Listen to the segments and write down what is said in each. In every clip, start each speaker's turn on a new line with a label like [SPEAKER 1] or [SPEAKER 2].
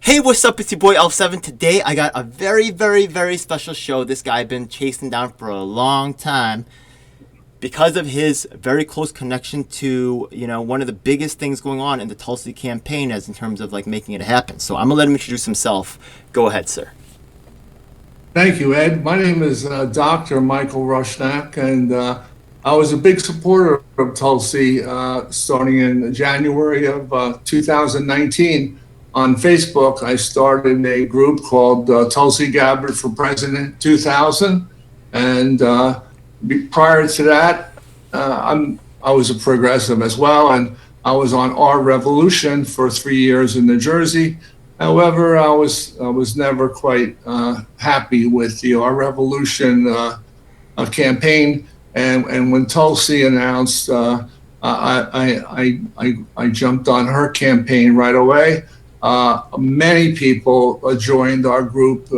[SPEAKER 1] Hey, what's up? It's your boy Elf7. Today I got a very special show. This guy I've been chasing down for a long time because of his very close connection to, one of the biggest things going on in the Tulsi campaign as in terms of like making it happen. So I'm gonna let him introduce himself. Go ahead, sir.
[SPEAKER 2] Thank you, Ed. My name is Dr. Michael Rushnak, and I was a big supporter of Tulsi starting in January of 2019. On Facebook, I started a group called Tulsi Gabbard for President 2000, and prior to that, I was a progressive as well, and I was on Our Revolution for 3 years in New Jersey. However, I was never quite happy with the Our Revolution campaign, and when Tulsi announced, I jumped on her campaign right away. Many people joined our group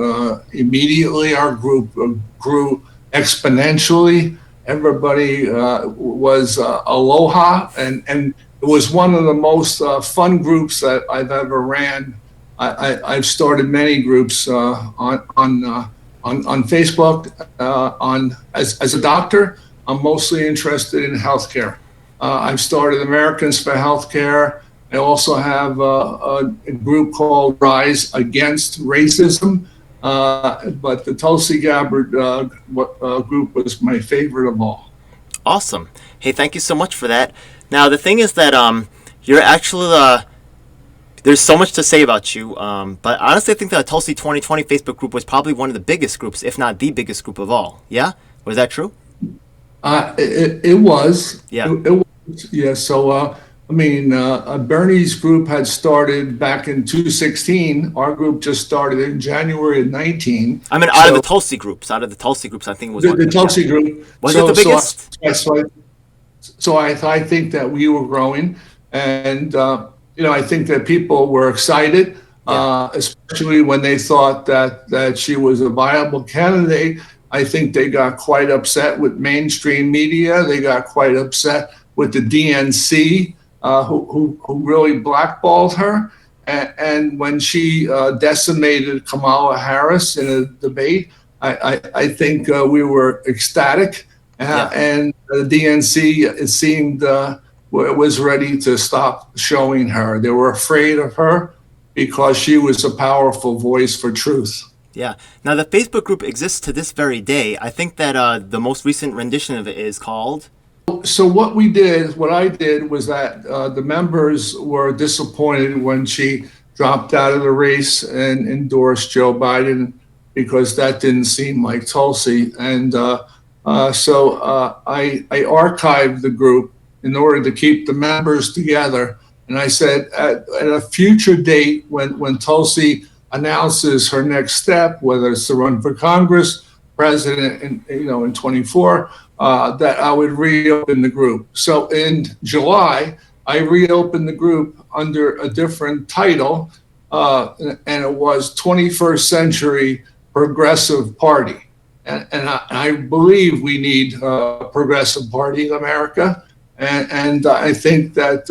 [SPEAKER 2] immediately. Our group grew exponentially. Everybody was aloha, and it was one of the most fun groups that I've ever ran. I've started many groups on Facebook. As a doctor, I'm mostly interested in healthcare. I've started Americans for Healthcare. I also have a group called Rise Against Racism, but the Tulsi Gabbard group was my favorite of all.
[SPEAKER 1] Awesome. Hey, thank you so much for that. Now the thing is that you're actually there's so much to say about you, but honestly, I think the Tulsi 2020 Facebook group was probably one of the biggest groups, if not the biggest group of all. Yeah, was that true?
[SPEAKER 2] It was.
[SPEAKER 1] Yeah.
[SPEAKER 2] It was. Yeah. So. Bernie's group had started back in 2016. Our group just started in January of 19.
[SPEAKER 1] I mean, out of the Tulsi groups, I think it was
[SPEAKER 2] the Tulsi group.
[SPEAKER 1] Was it the biggest?
[SPEAKER 2] I think that we were growing, and I think that people were excited, especially when they thought that she was a viable candidate. I think they got quite upset with mainstream media. They got quite upset with the DNC. Who really blackballed her, and when she decimated Kamala Harris in a debate, I think we were ecstatic, and the DNC, it seemed, was ready to stop showing her. They were afraid of her because she was a powerful voice for truth.
[SPEAKER 1] Yeah. Now the Facebook group exists to this very day. I think that the most recent rendition of it is called.
[SPEAKER 2] So what I did was that the members were disappointed when she dropped out of the race and endorsed Joe Biden because that didn't seem like Tulsi. And so I archived the group in order to keep the members together. And I said at a future date when Tulsi announces her next step, whether it's to run for Congress, president in 24, that I would reopen the group. So in July, I reopened the group under a different title, and it was 21st Century Progressive Party. And I believe we need a progressive party in America. And I think that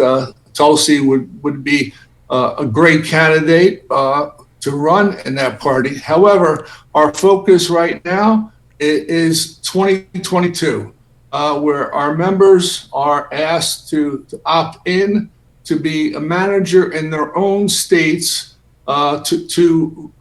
[SPEAKER 2] Tulsi would be a great candidate to run in that party. However, our focus right now is 2022, where our members are asked to opt in to be a manager in their own states to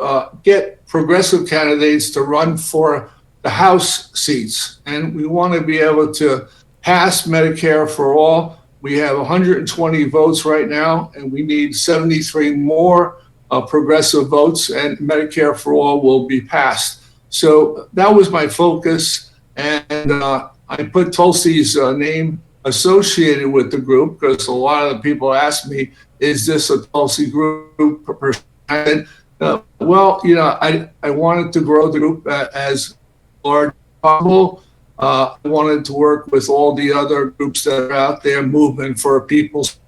[SPEAKER 2] get progressive candidates to run for the House seats. And we want to be able to pass Medicare for all. We have 120 votes right now, and we need 73 more progressive votes, and Medicare for all will be passed. So that was my focus, and I put Tulsi's name associated with the group because a lot of the people ask me, is this a Tulsi group? I wanted to grow the group as large as possible. I wanted to work with all the other groups that are out there, Movement for a People's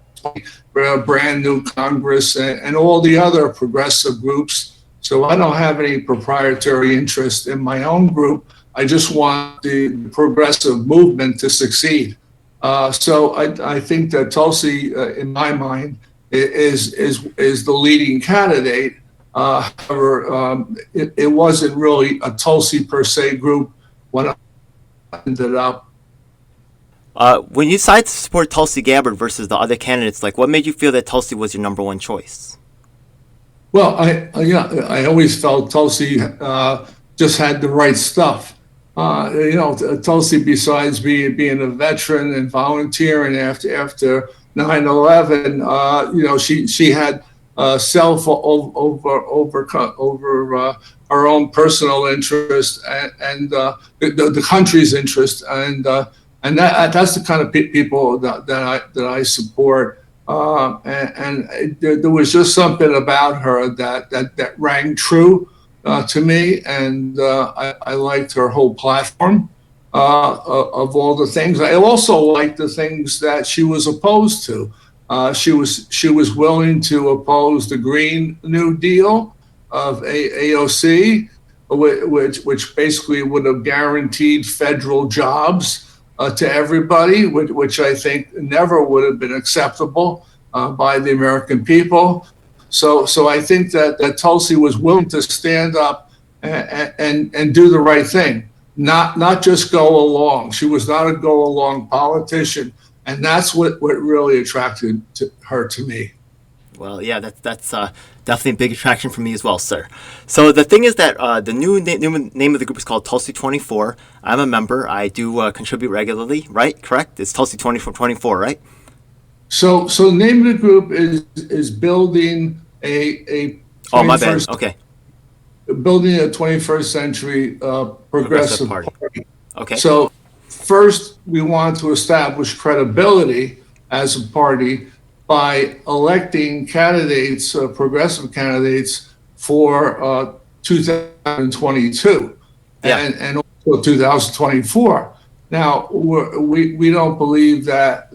[SPEAKER 2] Brand New Congress, and all the other progressive groups. So I don't have any proprietary interest in my own group. I just want the progressive movement to succeed. So I think that Tulsi, in my mind, is the leading candidate. However, it wasn't really a Tulsi per se group when I ended up.
[SPEAKER 1] When you decided to support Tulsi Gabbard versus the other candidates, like what made you feel that Tulsi was your number one choice?
[SPEAKER 2] Well, I always felt Tulsi just had the right stuff. Tulsi, besides being a veteran and volunteering after 9/11, she had self over her own personal interest and the country's interest, and that's the kind of people that I support. There was just something about her that rang true to me, and I liked her whole platform of all the things. I also liked the things that she was opposed to. She was willing to oppose the Green New Deal of AOC, which basically would have guaranteed federal jobs to everybody, which I think never would have been acceptable by the American people. So I think that Tulsi was willing to stand up and do the right thing, not just go along. She was not a go along politician, and that's what really attracted her to me.
[SPEAKER 1] Well, yeah, that's definitely a big attraction for me as well, sir. So the thing is that the new name of the group is called Tulsi 24. I'm a member. I do contribute regularly, right? Correct? It's Tulsi 24, right?
[SPEAKER 2] So the name of the group is building a
[SPEAKER 1] Oh, my bad. Okay.
[SPEAKER 2] building a 21st century progressive party.
[SPEAKER 1] Okay.
[SPEAKER 2] So first, we want to establish credibility as a party by electing candidates, progressive candidates, for 2022 and also 2024. Now, we don't believe that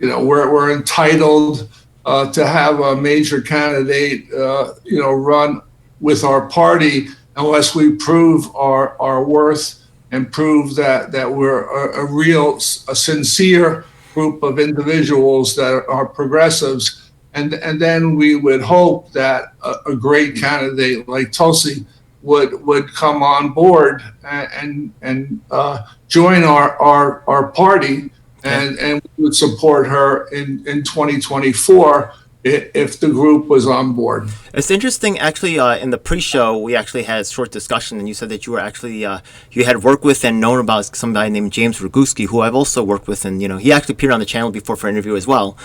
[SPEAKER 2] we're entitled to have a major candidate run with our party unless we prove our worth and prove that we're a sincere group of individuals that are progressives, and then we would hope that a great candidate like Tulsi would come on board and join our party, and we would support her in 2024 if the group was on board.
[SPEAKER 1] It's interesting, actually. In the pre-show, we actually had a short discussion, and you said that you were actually you had worked with and known about somebody named James Roguski, who I've also worked with, and he actually appeared on the channel before for an interview as well.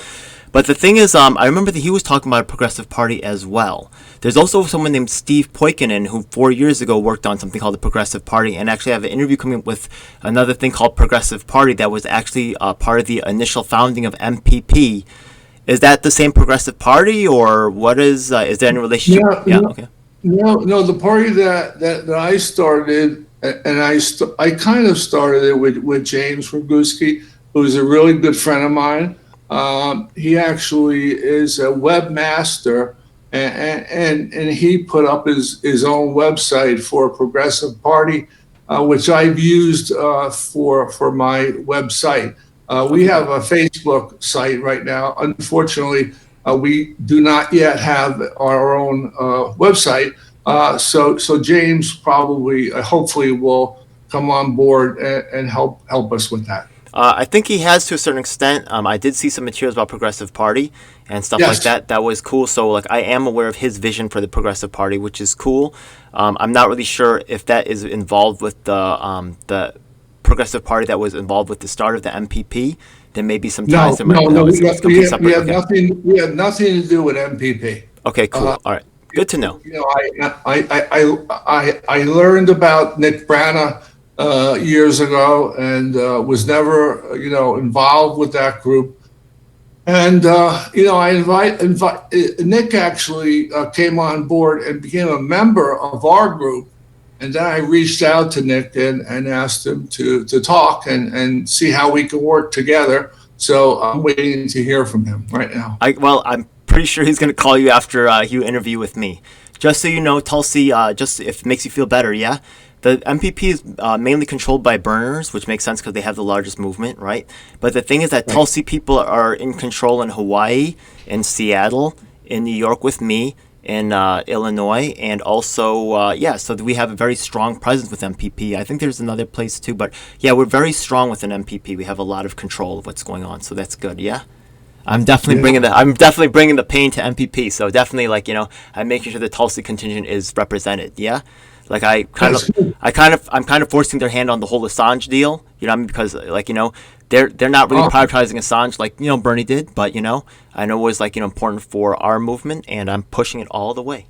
[SPEAKER 1] But the thing is, I remember that he was talking about a progressive party as well. There's also someone named Steve Poikonen who 4 years ago worked on something called the Progressive Party, and actually have an interview coming up with another thing called Progressive Party that was actually part of the initial founding of MPP. Is that the same Progressive Party, or what is there any relationship? Okay.
[SPEAKER 2] No, the party that I started, and I kind of started it with James Roguski, who's a really good friend of mine. He actually is a webmaster, and he put up his own website for Progressive Party, which I've used for my website. We have a Facebook site right now. Unfortunately, we do not yet have our own website. So James probably, hopefully, will come on board and help us with that.
[SPEAKER 1] I think he has to a certain extent. I did see some materials about Progressive Party and stuff like that. That was cool. So I am aware of his vision for the Progressive Party, which is cool. I'm not really sure if that is involved with the Progressive Party that was involved with the start of the MPP. There may be some ties.
[SPEAKER 2] No. We have nothing to do with MPP.
[SPEAKER 1] Okay, cool. All right, good to know.
[SPEAKER 2] I learned about Nick Brana years ago, and was never involved with that group. And I invite Nick actually came on board and became a member of our group. And then I reached out to Nick and asked him to talk and see how we could work together. So I'm waiting to hear from him right now.
[SPEAKER 1] I'm pretty sure he's going to call you after you interview with me. Just so you know, Tulsi, just if it makes you feel better, yeah? The MPP is mainly controlled by burners, which makes sense because they have the largest movement, right? But the thing is that Tulsi people are in control in Hawaii, in Seattle, in New York with me, in Illinois, and also so we have a very strong presence with MPP. I think there's another place too, but yeah, we're very strong with an MPP. We have a lot of control of what's going on, so that's good. Yeah. I'm definitely bringing the pain to MPP. So definitely, like, I'm making sure the Tulsi contingent is represented. Yeah, like I'm kind of forcing their hand on the whole Assange deal. You know, what I mean, because they're not really prioritizing Assange like Bernie did, but I know it was important for our movement, and I'm pushing it all the way.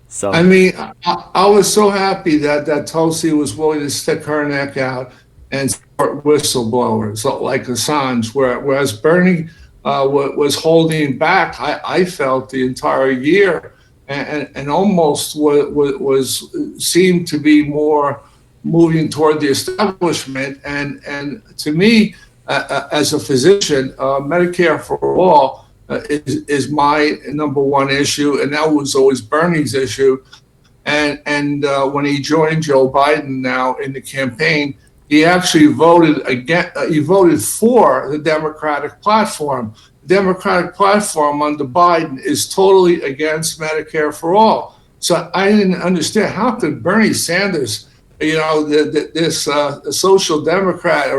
[SPEAKER 1] So
[SPEAKER 2] I mean, I was so happy that Tulsi was willing to stick her neck out and support whistleblowers like Assange, whereas Bernie was holding back. I felt the entire year, and almost was seemed to be more moving toward the establishment. And to me, as a physician, Medicare for all is my number one issue, and that was always Bernie's issue. And when he joined Joe Biden now in the campaign, he actually voted again. He voted for the Democratic platform. The Democratic platform under Biden is totally against Medicare for all. So I didn't understand, how could Bernie Sanders, this social democrat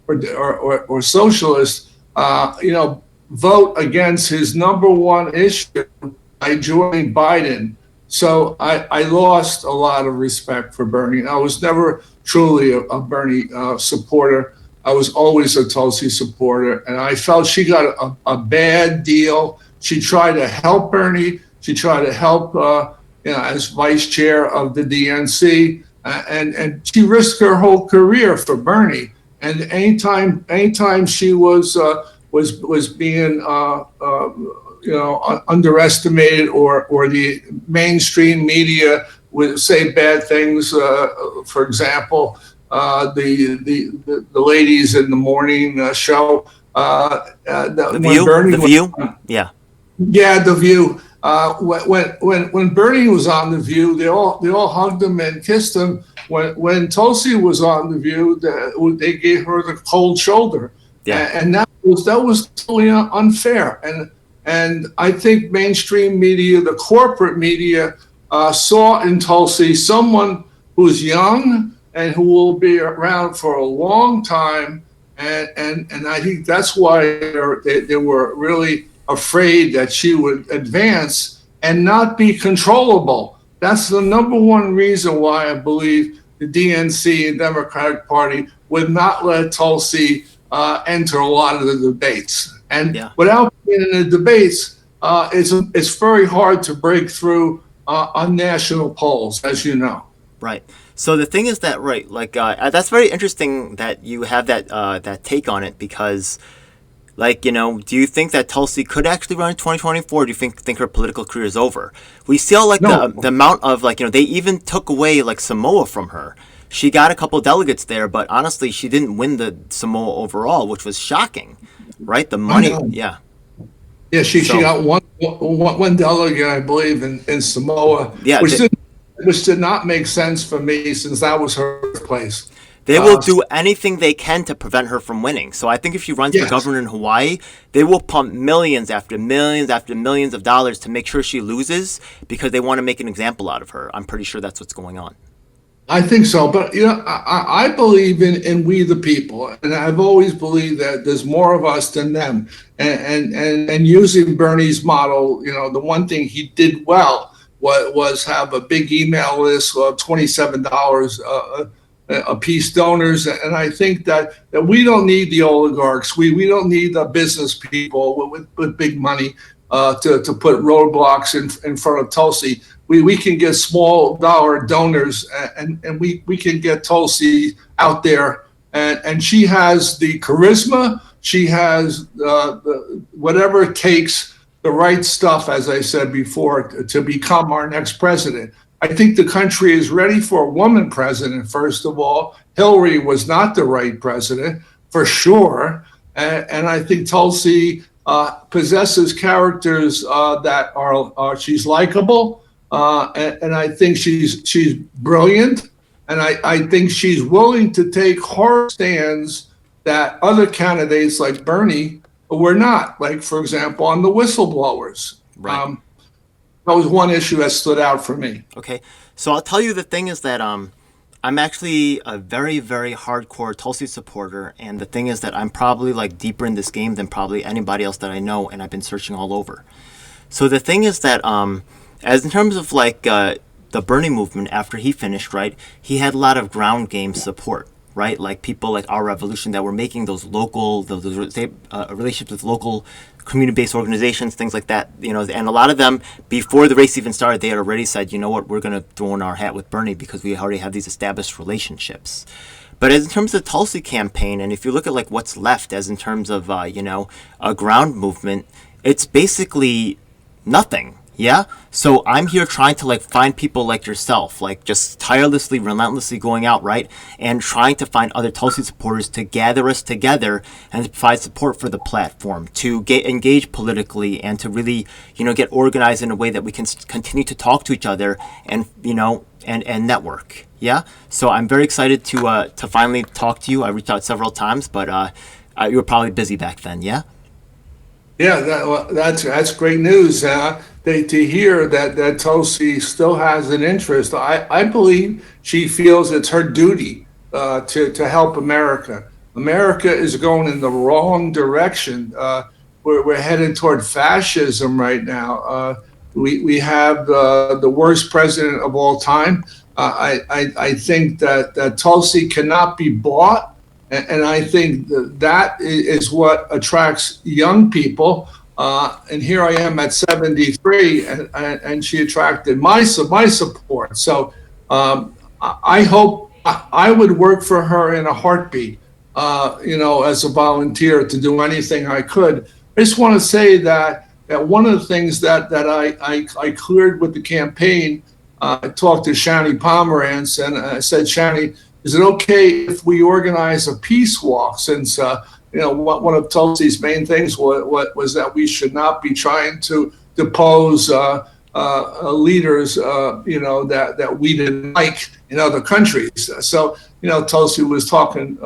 [SPEAKER 2] or socialist, vote against his number one issue by joining Biden. So I lost a lot of respect for Bernie. I was never truly a Bernie supporter. I was always a Tulsi supporter, and I felt she got a bad deal. She tried to help Bernie. She tried to help, as vice chair of the DNC, and she risked her whole career for Bernie. And anytime she was being underestimated, or the mainstream media would say bad things. For example, the ladies in the morning show.
[SPEAKER 1] The View. Yeah.
[SPEAKER 2] Yeah, The View. When Bernie was on The View, they all hugged him and kissed him. When Tulsi was on The View, they gave her the cold shoulder.
[SPEAKER 1] Yeah.
[SPEAKER 2] And that was totally unfair. And I think mainstream media, the corporate media, saw in Tulsi someone who's young and who will be around for a long time. And I think that's why they were really afraid that she would advance and not be controllable. That's the number one reason why I believe the DNC and Democratic Party would not let Tulsi enter a lot of the debates. And without being in the debates, it's very hard to break through on national polls, as you know.
[SPEAKER 1] Right. So the thing is that, right, that's very interesting that you have that take on it, because, do you think that Tulsi could actually run in 2024? Or do you think her political career is over? We see all the amount of they even took away Samoa from her. She got a couple of delegates there, but honestly, she didn't win the Samoa overall, which was shocking, right? The money, yeah.
[SPEAKER 2] Yeah, she got one delegate, I believe, in Samoa,
[SPEAKER 1] yeah,
[SPEAKER 2] which did not make sense for me, since that was her place.
[SPEAKER 1] They will do anything they can to prevent her from winning. So I think if she runs for governor in Hawaii, they will pump millions after millions after millions of dollars to make sure she loses, because they want to make an example out of her. I'm pretty sure that's what's going on.
[SPEAKER 2] I think so, but I believe in we the people, and I've always believed that there's more of us than them. And using Bernie's model, the one thing he did well was have a big email list of $27 a piece donors, and I think that we don't need the oligarchs. We don't need the business people with big money to put roadblocks in front of Tulsi. We can get small dollar donors, and we can get Tulsi out there, and she has the charisma. She has whatever it takes, the right stuff, as I said before, to become our next president. I think the country is ready for a woman president, first of all. Hillary was not the right president, for sure. And I think Tulsi possesses characters that are she's likable. And I think she's brilliant. And I think she's willing to take hard stands that other candidates like Bernie were not, like, for example, on the whistleblowers.
[SPEAKER 1] Right.
[SPEAKER 2] That was one issue that stood out for me.
[SPEAKER 1] Okay, so I'll tell you the thing is that I'm actually a very, very hardcore Tulsi supporter, and the thing is that I'm probably like deeper in this game than probably anybody else that I know, and I've been searching all over. So the thing is that as in terms of like the Bernie movement after he finished, right, he had a lot of ground game support, right? Like people like Our Revolution that were making those local, those relationships with local community-based organizations, things like that, you know, and a lot of them, before the race even started, they had already said, you know what, we're going to throw in our hat with Bernie because we already have these established relationships. But as in terms of the Tulsi campaign, and if you look at like what's left as in terms of, you know, a ground movement, it's basically nothing. Yeah. So I'm here trying to like find people like yourself, like just tirelessly, relentlessly going out, right, and trying to find other Tulsi supporters to gather us together and to provide support for the platform, to get engaged politically, and to really, you know, get organized in a way that we can continue to talk to each other and, you know, and network. Yeah. So I'm very excited to finally talk to you. I reached out several times, but you were probably busy back then. Yeah.
[SPEAKER 2] Yeah, that's great news. To hear that Tulsi still has an interest. I believe she feels it's her duty to help America. America is going in the wrong direction. We're headed toward fascism right now. We have the worst president of all time. I think that Tulsi cannot be bought. And I think that is what attracts young people. And here I am at 73, and she attracted my support. So I hope I would work for her in a heartbeat, you know, as a volunteer to do anything I could. I just want to say that one of the things that I cleared with the campaign, I talked to Shani Pomerantz, and I said, Shani, is it okay if we organize a peace walk? Since you know, one of Tulsi's main things was that we should not be trying to depose leaders, you know, that we didn't like in other countries. So, you know, Tulsi was talking,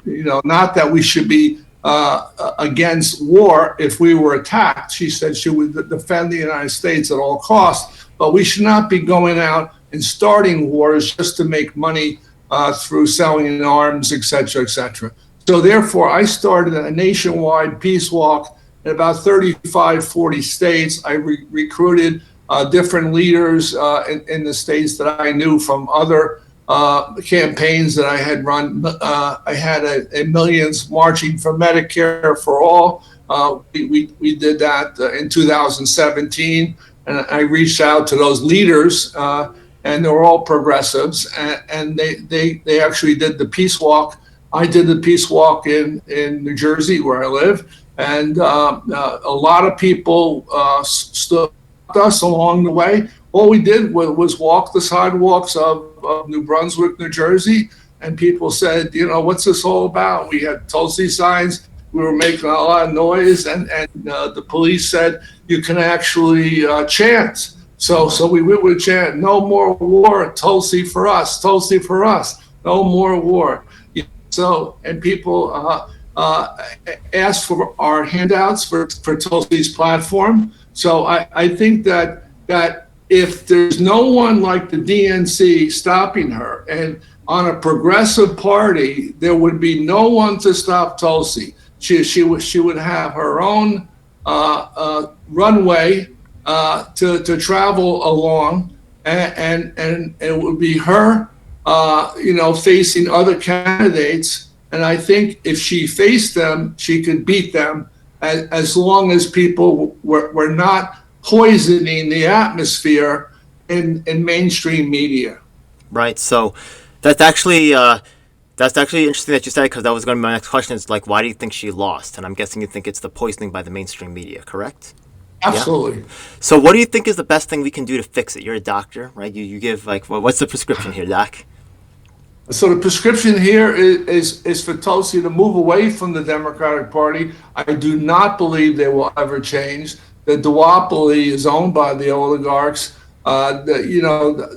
[SPEAKER 2] you know, not that we should be against war if we were attacked. She said she would defend the United States at all costs, but we should not be going out and starting wars just to make money through selling arms, et cetera, et cetera. So therefore, I started a nationwide peace walk in about 35, 40 states. I recruited different leaders in the states that I knew from other campaigns that I had run. I had a Millions Marching for Medicare for All. We did that in 2017, and I reached out to those leaders, and they were all progressives, and they actually did the peace walk. I did the peace walk in New Jersey, where I live, and a lot of people stood us along the way. All we did was walk the sidewalks of New Brunswick, New Jersey, and people said, you know, what's this all about? We had Tulsi signs. We were making a lot of noise, and the police said you can actually chant. So we would chant, no more war, Tulsi for us, Tulsi for us, no more war. So, and people asked for our handouts for Tulsi's platform. So I think that if there's no one like the DNC stopping her, and on a progressive party, there would be no one to stop Tulsi. She would have her own runway to travel along, and it would be her, you know, facing other candidates. And I think if she faced them, she could beat them, as long as people were not poisoning the atmosphere in mainstream media.
[SPEAKER 1] Right. So that's actually interesting that you said, because that was going to be my next question. Is like, why do you think she lost? And I'm guessing you think it's the poisoning by the mainstream media, correct?
[SPEAKER 2] Absolutely.
[SPEAKER 1] Yeah. So what do you think is the best thing we can do to fix it? You're a doctor, right? You give like, what's the prescription here, Doc?
[SPEAKER 2] So the prescription here is for Tulsi to move away from the Democratic Party. I do not believe they will ever change. The duopoly is owned by the oligarchs. You know,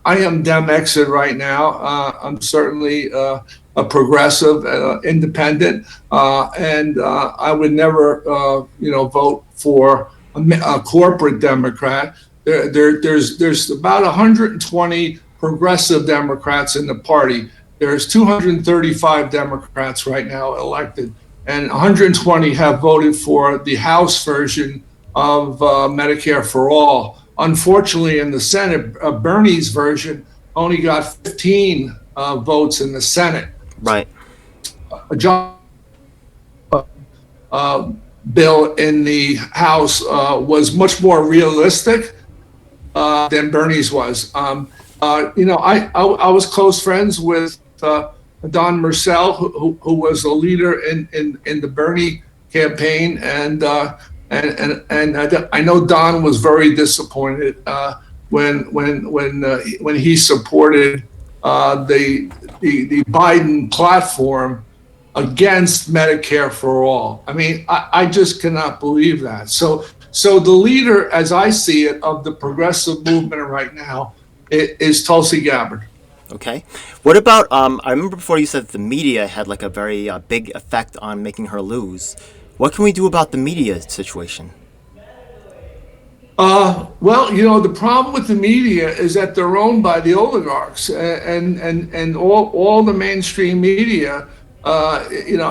[SPEAKER 2] I am Dem exit right now. I'm certainly a progressive, independent, and I would never, you know, vote for a corporate Democrat. There's about 120 progressive Democrats in the party. There's 235 Democrats right now elected, and 120 have voted for the House version of Medicare for All. Unfortunately, in the Senate, Bernie's version only got 15 votes in the Senate.
[SPEAKER 1] Right.
[SPEAKER 2] John bill in the House was much more realistic than Bernie's was. I was close friends with Don Murcell, who was a leader in the Bernie campaign, and I know Don was very disappointed when he supported the Biden platform against Medicare for all. I mean, I just cannot believe that. So the leader, as I see it, of the progressive movement right now is Tulsi Gabbard.
[SPEAKER 1] Okay. What about, I remember before you said that the media had like a very big effect on making her lose. What can we do about the media situation?
[SPEAKER 2] Well, the problem with the media is that they're owned by the oligarchs, and all the mainstream media,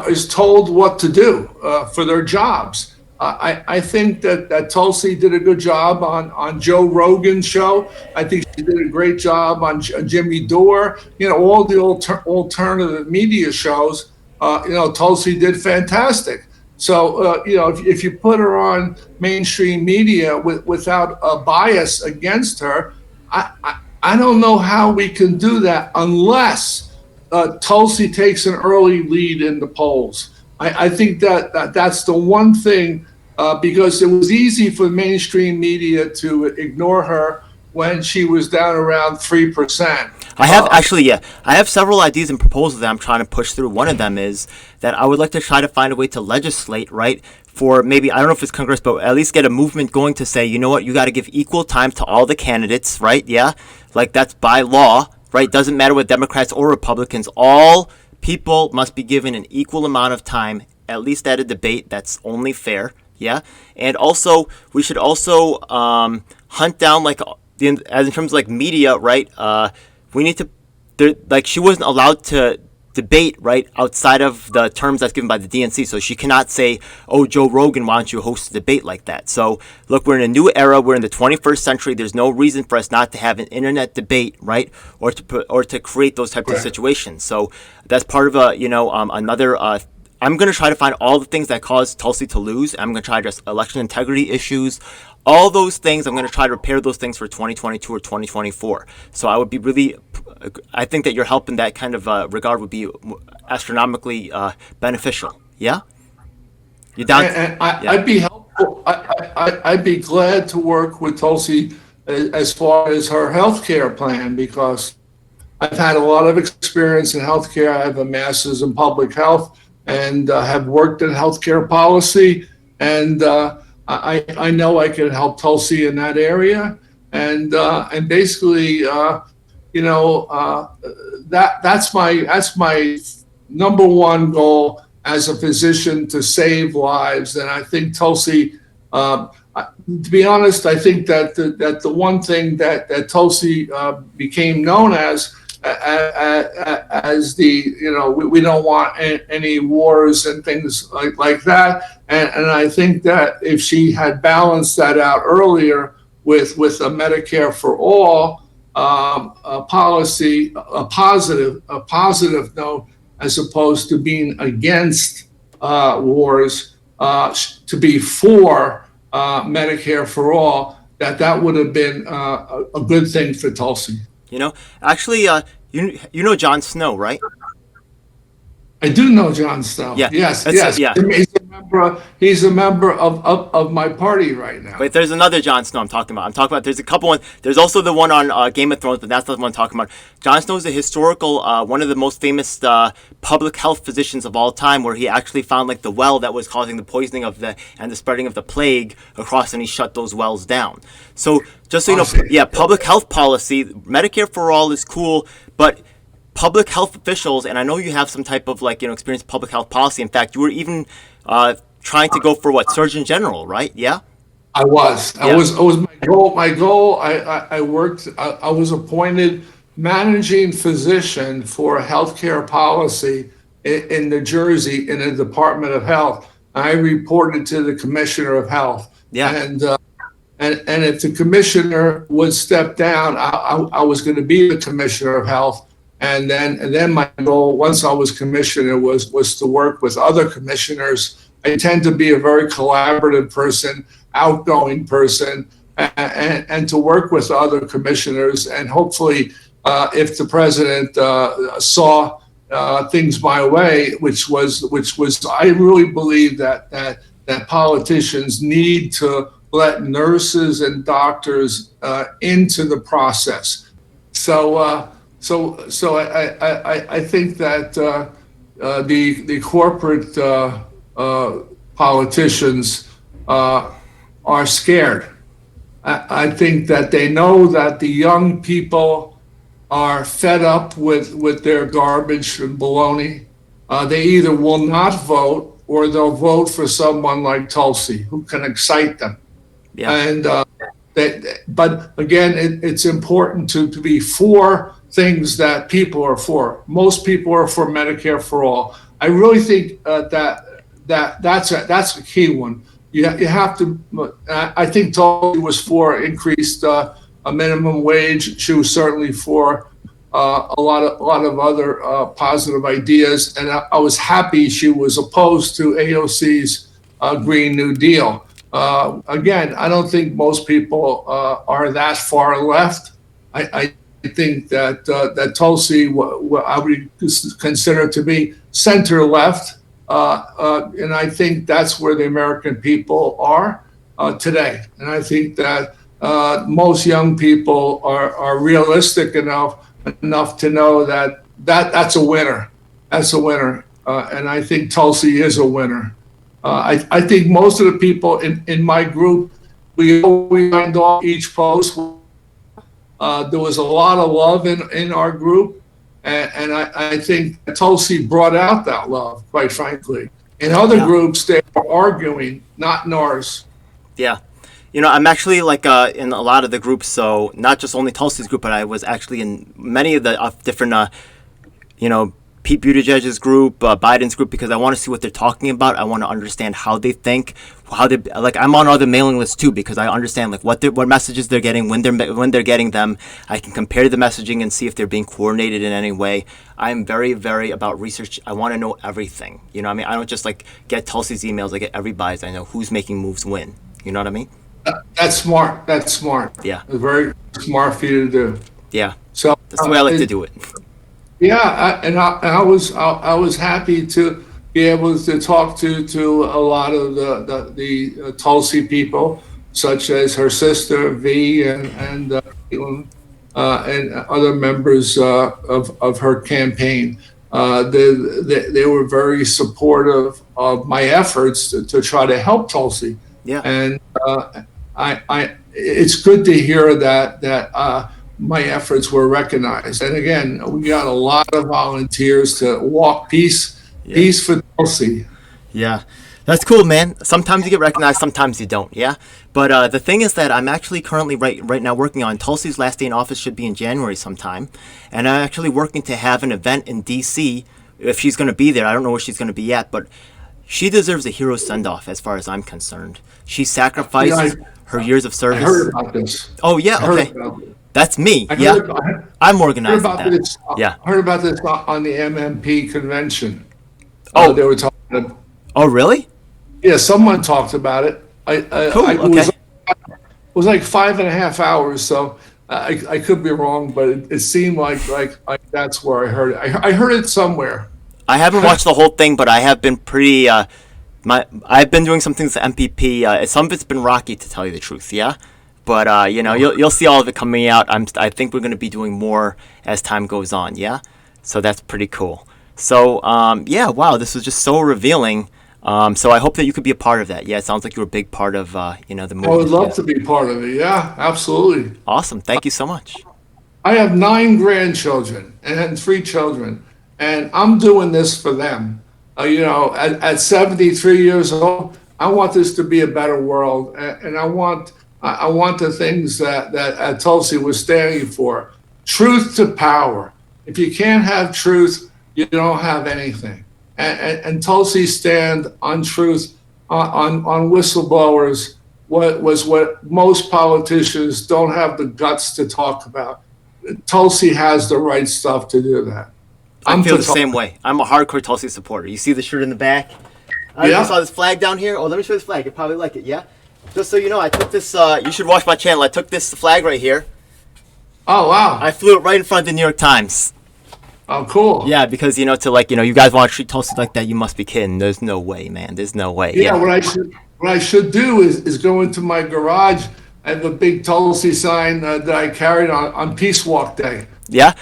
[SPEAKER 2] is told what to do for their jobs. I think that Tulsi did a good job on Joe Rogan's show. I think she did a great job on Jimmy Dore. All the alternative media shows. Tulsi did fantastic. So, if you put her on mainstream media without a bias against her, I don't know how we can do that unless Tulsi takes an early lead in the polls. I think that's the one thing, because it was easy for mainstream media to ignore her when she was down around 3%.
[SPEAKER 1] I have several ideas and proposals that I'm trying to push through. One of them is that I would like to try to find a way to legislate, right, for maybe, I don't know if it's Congress, but at least get a movement going to say, you know what, you got to give equal time to all the candidates, right? Yeah, like that's by law, right? Doesn't matter what Democrats or Republicans, all people must be given an equal amount of time, at least at a debate. That's only fair, yeah? And also, we should also hunt down, like, as in terms of like media, right? We need to, like, she wasn't allowed to debate, right, outside of the terms that's given by the DNC. So she cannot say, oh, Joe Rogan, why don't you host a debate like that? So, look, we're in a new era. We're in the 21st century. There's no reason for us not to have an internet debate, right, or to create those types of situations. So that's part of another. I'm going to try to find all the things that caused Tulsi to lose. I'm going to try to address election integrity issues. All those things, I'm going to try to repair those things for 2022 or 2024. So I would be really, I think that your help in that kind of regard would be astronomically beneficial. Yeah? You down?
[SPEAKER 2] And I'd be helpful. I'd be glad to work with Tulsi as far as her healthcare plan, because I've had a lot of experience in healthcare. I have a master's in public health and have worked in healthcare policy. And I know I can help Tulsi in that area, and basically, that's my number one goal as a physician, to save lives. And I think Tulsi, to be honest, I think that the one thing that Tulsi became known as we don't want any wars and things like that, and I think that if she had balanced that out earlier with a Medicare for all policy, a positive note, as opposed to being against wars, to be for Medicare for all, that would have been a good thing for Tulsi.
[SPEAKER 1] Actually, you know Jon Snow, right?
[SPEAKER 2] I do know Jon Snow.
[SPEAKER 1] Yeah.
[SPEAKER 2] Yes.
[SPEAKER 1] Yeah.
[SPEAKER 2] He's a member of my party right now.
[SPEAKER 1] But there's another Jon Snow I'm talking about. There's a couple ones. There's also the one on Game of Thrones, but that's not the one I'm talking about. Jon Snow is a historical, one of the most famous public health physicians of all time, where he actually found like the well that was causing the poisoning and the spreading of the plague across, and he shut those wells down. So just so you know, public health policy, Medicare for all is cool, but public health officials, and I know you have some type of experience in public health policy. In fact, you were even trying to go for Surgeon General, right? Yeah? Yeah.
[SPEAKER 2] It was my goal. My goal. I worked. I was appointed managing physician for healthcare policy in New Jersey in the Department of Health. I reported to the Commissioner of Health,
[SPEAKER 1] Yeah.
[SPEAKER 2] and and if the commissioner would step down, I was going to be the Commissioner of Health, and then my goal once I was commissioner was to work with other commissioners. I tend to be a very collaborative person, outgoing person, and to work with other commissioners. And hopefully, if the president saw things my way, which was, I really believe that politicians need to let nurses and doctors into the process. So I think that the corporate politicians are scared. I think that they know that the young people are fed up with their garbage and baloney. They either will not vote or they'll vote for someone like Tulsi who can excite them.
[SPEAKER 1] Yeah.
[SPEAKER 2] And but again, it's important to be for things that people are for. Most people are for Medicare for all. I really think that's a key one. You have to. I think Tulsi was for increased a minimum wage. She was certainly for a lot of other positive ideas, and I was happy she was opposed to AOC's Green New Deal. Again, I don't think most people are that far left. I think that Tulsi, I would consider to be center left, and I think that's where the American people are today. And I think that most young people are realistic enough to know that's a winner. That's a winner, and I think Tulsi is a winner. I think most of the people in my group, we signed off each post. There was a lot of love in our group, and I think Tulsi brought out that love, quite frankly. In other groups, they were arguing, not in ours.
[SPEAKER 1] Yeah. I'm actually like in a lot of the groups, so not just only Tulsi's group, but I was actually in many of the different, Pete Buttigieg's group, Biden's group, because I want to see what they're talking about. I want to understand how they think, I'm on other mailing lists too, because I understand like what messages they're getting, when they're getting them. I can compare the messaging and see if they're being coordinated in any way. I'm very, very about research. I want to know everything. I don't just like get Tulsi's emails. I get everybody's. I know who's making moves when. You know what I mean?
[SPEAKER 2] That's smart. That's smart.
[SPEAKER 1] Yeah.
[SPEAKER 2] It's very smart for you to do.
[SPEAKER 1] Yeah.
[SPEAKER 2] So
[SPEAKER 1] that's the way I like to do it.
[SPEAKER 2] Yeah, I was happy to be able to talk to a lot of the Tulsi people, such as her sister V and other members of her campaign. They were very supportive of my efforts to try to help Tulsi.
[SPEAKER 1] Yeah.
[SPEAKER 2] And it's good to hear that my efforts were recognized. And again, we got a lot of volunteers to walk peace for Tulsi.
[SPEAKER 1] Yeah, that's cool, man. Sometimes you get recognized, sometimes you don't. Yeah, but the thing is that I'm actually currently right now working on Tulsi's last day in office should be in January sometime, and I'm actually working to have an event in D.C. if she's going to be there. I don't know where she's going to be yet, but she deserves a hero send-off as far as I'm concerned. She sacrificed her years of service.
[SPEAKER 2] I heard about this.
[SPEAKER 1] Oh yeah, okay. That's me. I'm organizing that.
[SPEAKER 2] I heard about this on the MMP convention.
[SPEAKER 1] Oh,
[SPEAKER 2] they were talking.
[SPEAKER 1] Oh, really?
[SPEAKER 2] Yeah, someone talked about it.
[SPEAKER 1] Cool. Okay.
[SPEAKER 2] It was like 5.5 hours, so I could be wrong, but it seemed like that's where I heard it. I heard it somewhere.
[SPEAKER 1] I haven't watched the whole thing, but I have been pretty. I've been doing some things with MPP. Some of it's been rocky, to tell you the truth. Yeah. But you'll see all of it coming out. I think we're going to be doing more as time goes on. Yeah, so that's pretty cool. So wow, this was just so revealing. So I hope that you could be a part of that. Yeah, it sounds like you were a big part of the movement.
[SPEAKER 2] I would love to be part of it. Yeah, absolutely.
[SPEAKER 1] Awesome. Thank you so much.
[SPEAKER 2] I have 9 grandchildren and 3 children, and I'm doing this for them. At 73 years old, I want this to be a better world, and I want the things that Tulsi was standing for. Truth to power. If you can't have truth, you don't have anything. And Tulsi's stand on truth, on whistleblowers, was what most politicians don't have the guts to talk about. Tulsi has the right stuff to do that.
[SPEAKER 1] I feel the same way. I'm a hardcore Tulsi supporter. You see the shirt in the back? I just saw this flag down here. Oh, let me show this flag. You probably like it, yeah? Just so you know, I took this, you should watch my channel. I took this flag right here.
[SPEAKER 2] Oh, wow.
[SPEAKER 1] I flew it right in front of the New York Times.
[SPEAKER 2] Oh, cool.
[SPEAKER 1] Yeah, because, you know, you guys want to treat Tulsi like that, you must be kidding. There's no way, man. There's no way.
[SPEAKER 2] Yeah, what I should do is go into my garage. I have a big Tulsi sign that I carried on Peace Walk Day.
[SPEAKER 1] Yeah,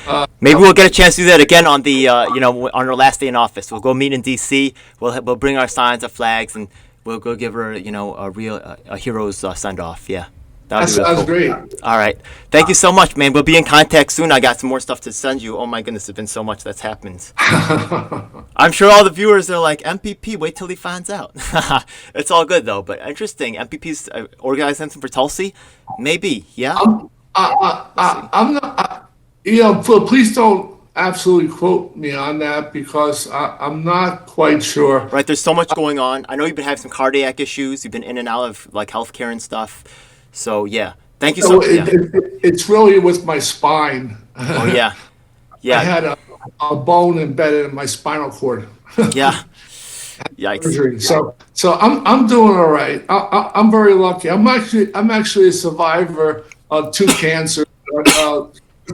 [SPEAKER 1] maybe we'll get a chance to do that again on the, on our last day in office. We'll go meet in D.C. We'll bring our signs, our flags, and we'll go give her, a hero's send off. Yeah,
[SPEAKER 2] that sounds cool. Great.
[SPEAKER 1] All right, thank you so much, man. We'll be in contact soon. I got some more stuff to send you. Oh my goodness, there's been so much that's happened. I'm sure all the viewers are like, MPP, wait till he finds out. It's all good though, but interesting. MPP's organizing something for Tulsi, maybe. Yeah.
[SPEAKER 2] I'm not. Please don't absolutely quote me on that because I'm not quite sure.
[SPEAKER 1] Right, there's so much going on. I know you've been having some cardiac issues. You've been in and out of like healthcare and stuff. So yeah, thank you so much.
[SPEAKER 2] It's really with my spine.
[SPEAKER 1] Oh yeah, yeah.
[SPEAKER 2] I had a bone embedded in my spinal cord.
[SPEAKER 1] Yeah. Yikes.
[SPEAKER 2] So I'm doing all right. I'm very lucky. I'm actually a survivor of 2 cancers.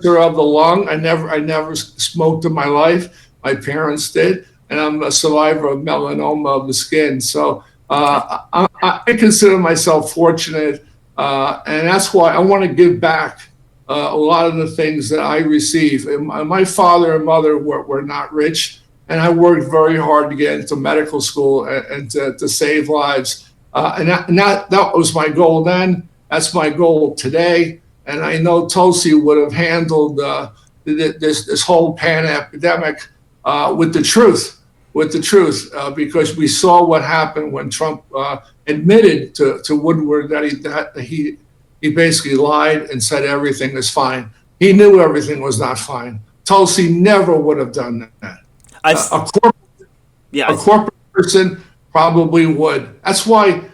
[SPEAKER 2] Of the lung. I never smoked in my life. My parents did, and I'm a survivor of melanoma of the skin. So I consider myself fortunate, and that's why I want to give back a lot of the things that I receive. And my father and mother were not rich, and I worked very hard to get into medical school and to save lives. And that was my goal then. That's my goal today. And I know Tulsi would have handled this whole epidemic with the truth, because we saw what happened when Trump admitted to Woodward that he basically lied and said everything is fine. He knew everything was not fine. Tulsi never would have done that. A corporate person probably would. That's why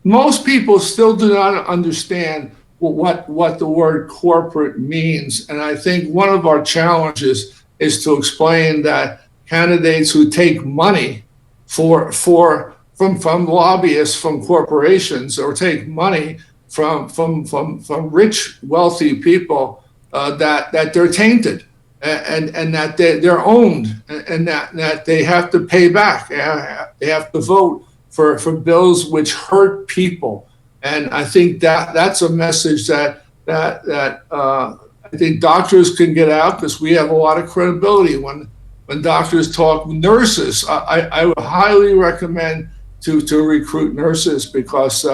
[SPEAKER 2] most people still do not understand what the word corporate means. And I think one of our challenges is to explain that candidates who take money from lobbyists, from corporations, or take money from rich, wealthy people, that they're tainted and that they're owned and that they have to pay back. They have to vote for bills which hurt people. And I think that's a message that I think doctors can get out, because we have a lot of credibility when doctors talk. Nurses, I would highly recommend to recruit nurses, because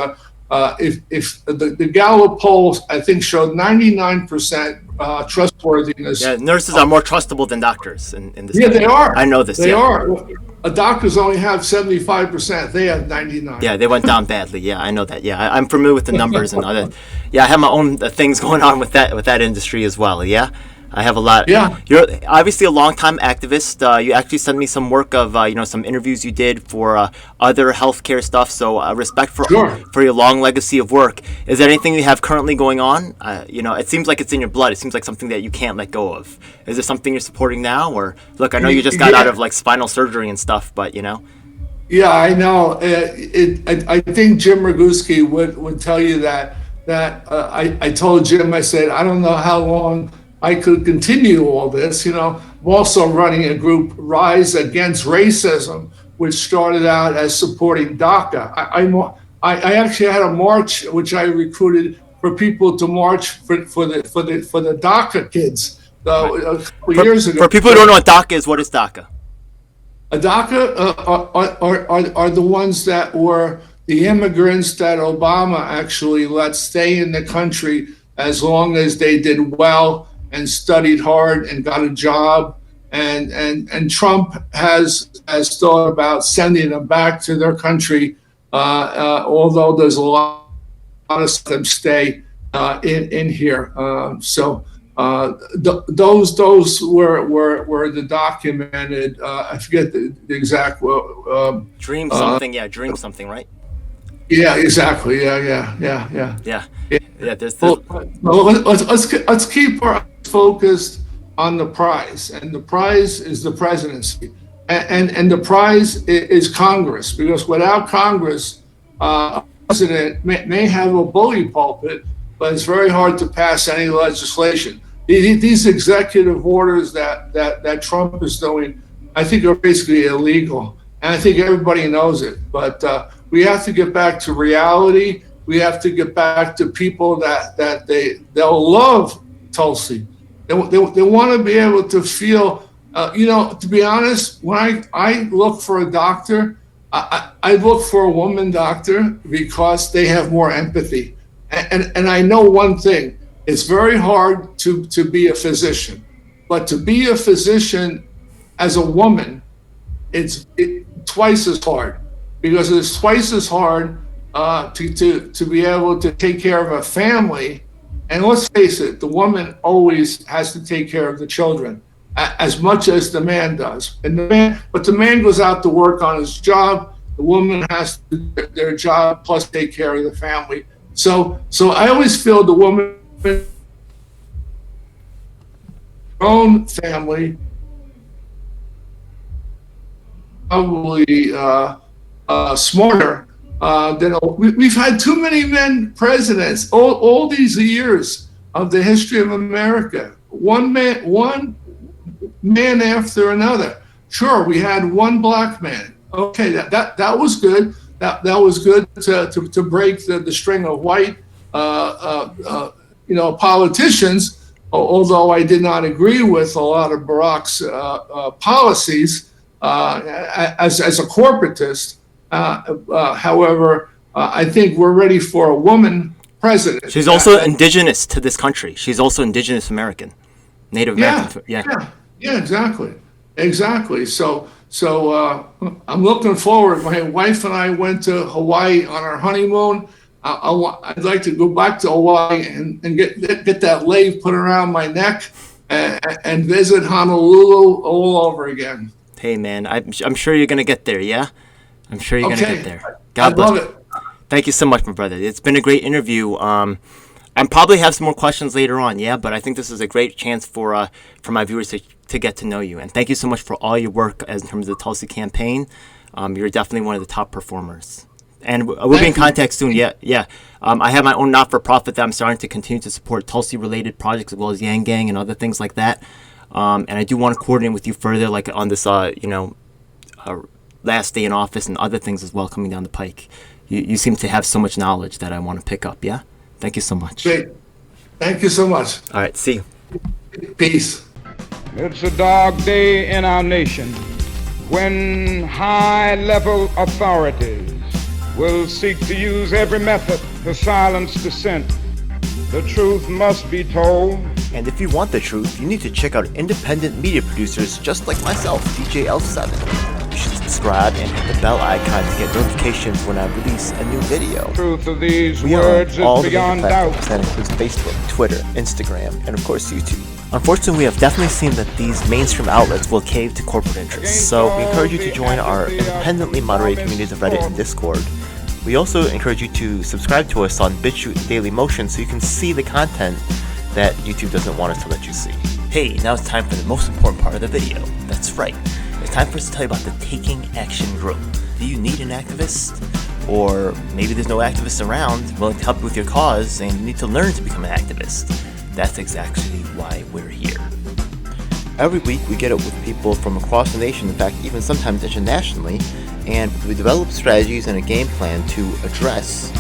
[SPEAKER 2] if the Gallup polls, I think, showed 99% trustworthiness.
[SPEAKER 1] Yeah, nurses are more trustable than doctors in this country.
[SPEAKER 2] Yeah, they are.
[SPEAKER 1] I know this.
[SPEAKER 2] They are. Doctors only have 75%. They have 99%.
[SPEAKER 1] Yeah, they went down badly. Yeah, I know that. Yeah, I'm familiar with the numbers and other. Yeah, I have my own things going on with that industry as well. Yeah, I have a lot.
[SPEAKER 2] Yeah.
[SPEAKER 1] You're obviously a longtime activist. You actually sent me some work of some interviews you did for other healthcare stuff. So respect for your long legacy of work. Is there anything you have currently going on? It seems like it's in your blood. It seems like something that you can't let go of. Is there something you're supporting now? Or look, I know you just got out of like spinal surgery and stuff, but
[SPEAKER 2] Yeah, I know. I think Jim Roguski would tell you that I told Jim, I said, I don't know how long I could continue all this. I'm also running a group, Rise Against Racism, which started out as supporting DACA. I actually had a march which I recruited for people to march for the DACA kids a couple years ago.
[SPEAKER 1] For people who don't know what DACA is, what is DACA?
[SPEAKER 2] DACA are the ones that were the immigrants that Obama actually let stay in the country as long as they did well and studied hard and got a job and Trump has thought about sending them back to their country, although there's a lot of them stay in here. Those were the documented. I forget the exact.
[SPEAKER 1] Dream something, dream something, right?
[SPEAKER 2] Yeah, exactly. Yeah.
[SPEAKER 1] There's
[SPEAKER 2] well, let's keep our focused on the prize, and the prize is the presidency, and the prize is Congress, because without Congress, a president may have a bully pulpit, but it's very hard to pass any legislation. These executive orders that Trump is doing, I think, are basically illegal, and I think everybody knows it. But we have to get back to reality. We have to get back to people that they'll love Tulsi. They want to be able to feel, to be honest, when I look for a doctor, I look for a woman doctor because they have more empathy. And I know one thing, it's very hard to be a physician, but to be a physician as a woman, it's twice as hard, because it's twice as hard to be able to take care of a family. And let's face it, the woman always has to take care of the children as much as the man does. But the man goes out to work on his job. The woman has to do their job plus take care of the family. So I always feel the woman, own family, probably smarter. We've had too many men presidents all these years of the history of America. One man after another. Sure, we had one black man. Okay, that was good. That was good to break the string of white politicians. Although I did not agree with a lot of Barack's policies as a corporatist. However, I think we're ready for a woman president.
[SPEAKER 1] She's also indigenous to this country. She's also indigenous American, Native American.
[SPEAKER 2] Yeah, exactly. So I'm looking forward. My wife and I went to Hawaii on our honeymoon. I'd like to go back to Hawaii and get that lathe put around my neck and visit Honolulu all over again.
[SPEAKER 1] Hey man, I'm sure you're gonna get there. Yeah, I'm sure you're gonna get there.
[SPEAKER 2] God bless. Love it.
[SPEAKER 1] Thank you so much, my brother. It's been a great interview. I probably have some more questions later on. Yeah, but I think this is a great chance for my viewers to get to know you. And thank you so much for all your work in terms of the Tulsi campaign. You're definitely one of the top performers. And we'll be in contact soon. Yeah. I have my own not-for-profit that I'm starting to continue to support Tulsi-related projects as well as Yang Gang and other things like that. And I do want to coordinate with you further, like on this, last day in office and other things as well coming down the pike. You seem to have so much knowledge that I want to pick up. Yeah. Thank you so much.
[SPEAKER 2] Great. Thank you so much.
[SPEAKER 1] All right. See you.
[SPEAKER 2] Peace.
[SPEAKER 3] It's a dark day in our nation when high-level authorities will seek to use every method to silence dissent. The truth must be told.
[SPEAKER 1] And if you want the truth, you need to check out independent media producers just like myself, DJ L7. You should subscribe and hit the bell icon to get notifications when I release a new video.
[SPEAKER 3] The truth of these words is beyond doubt.
[SPEAKER 1] That includes Facebook, Twitter, Instagram, and of course YouTube. Unfortunately, we have definitely seen that these mainstream outlets will cave to corporate interests, so we encourage you to join our independently moderated communities of Reddit and Discord. We also encourage you to subscribe to us on BitChute and Dailymotion so you can see the content that YouTube doesn't want us to let you see. Hey, now it's time for the most important part of the video. That's right. It's time for us to tell you about the Taking Action Group. Do you need an activist? Or maybe there's no activists around willing to help you with your cause and you need to learn to become an activist. That's exactly why we're here. Every week we get up with people from across the nation, in fact even sometimes internationally, and we develop strategies and a game plan to address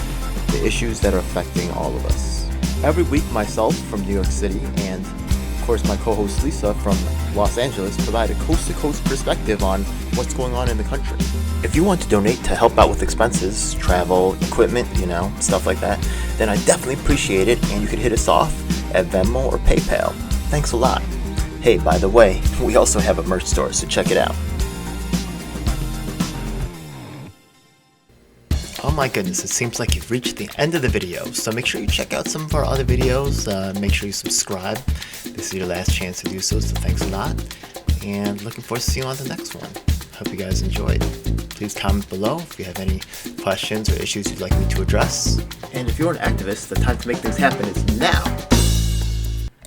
[SPEAKER 1] the issues that are affecting all of us. Every week myself from New York City and of course my co-host Lisa from Los Angeles provide a coast-to-coast perspective on what's going on in the country. If you want to donate to help out with expenses, travel, equipment, stuff like that, then I definitely appreciate it and you could hit us off at Venmo or PayPal. Thanks a lot. Hey, by the way, we also have a merch store, so check it out. Oh my goodness, it seems like you've reached the end of the video, so make sure you check out some of our other videos. Make sure you subscribe. This is your last chance to do so thanks a lot. And looking forward to seeing you on the next one. Hope you guys enjoyed. Please comment below if you have any questions or issues you'd like me to address. And if you're an activist, the time to make things happen is now.